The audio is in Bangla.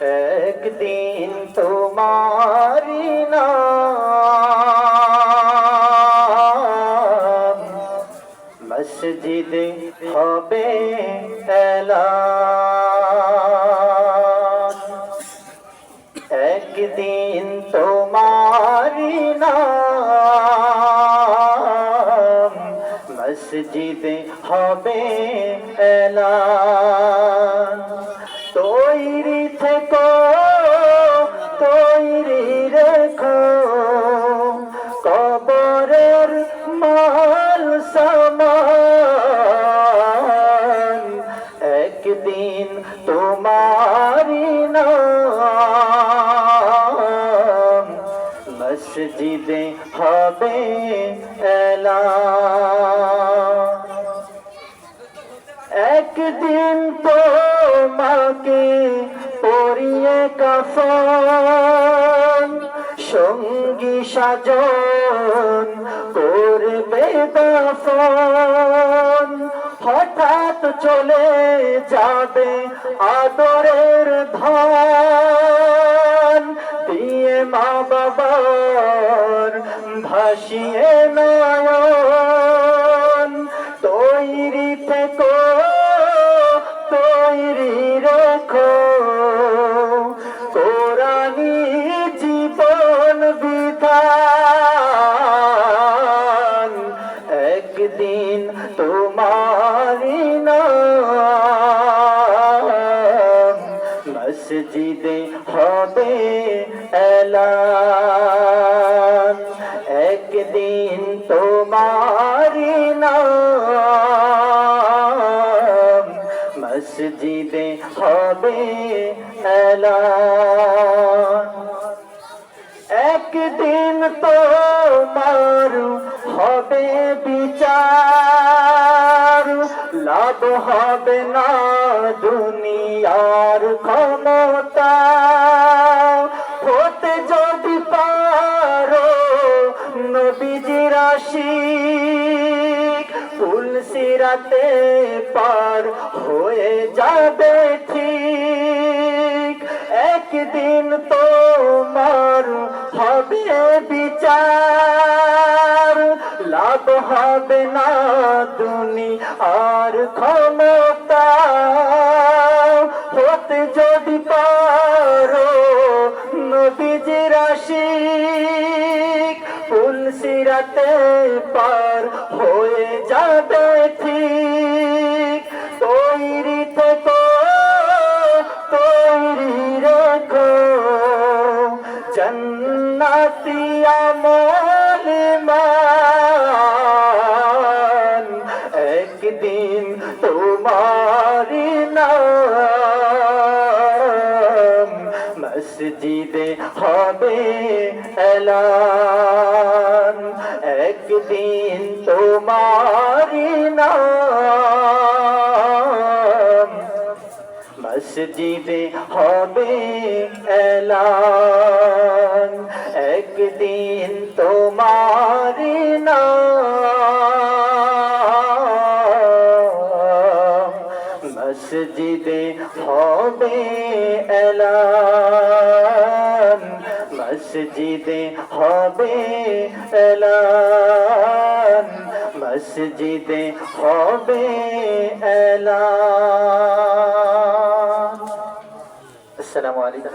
একদিন তোমারি নাম মসজিদে হবে এলান। একদিন তোমারি নাম মসজিদে হবে এলান। তৈরি থেকো, তৈরি রেখো কবরের মাল সামান। একদিন তোমারি নাম মসজিদে হবে এলান। একদিন তোমাকে পরিয়ে কাফন, সঙ্গী সাজন করবে দাফন। হঠাৎ চলে যাবে আদরের ধন, দিয়ে মা বাবার ভাসিয়ে নয়ন। তৈরি থেকো, তৈরি রেখো কোরআনি জীবন বিধান। একদিন তোমারি নাম মসজিদে হবে এলান। একদিন তোমারি নাম মসজিদে হবে এলান। একদিন তোমার হবে বিচার, লাভ হবে না দুনিয়ার ক্ষমতা। হতে যদি পারো নবীজির আশিক, পুলসিরাতে পার হয়ে যাবে ঠিক। একদিন তোমার হবে বিচার, লাভ হবে না দুনিয়ার ক্ষমতা। হতে যদি পারো নবীজির আশিক, পুলসিরাতে পার হয়ে যাবে ঠিক। তৈরি থেকো, তৈরি রেখো জান্নাতি আমল মান। একদিন তোমারি নাম মসজিদে হবে এলান। একদিন তোমারি নাম মসজিদে হবে এলান। একদিন তোমারি নাম মসজিদে হবে এলান। মসজিদে হবে এলান। মসজিদে হবে এলান। আসসালামু আলাইকুম।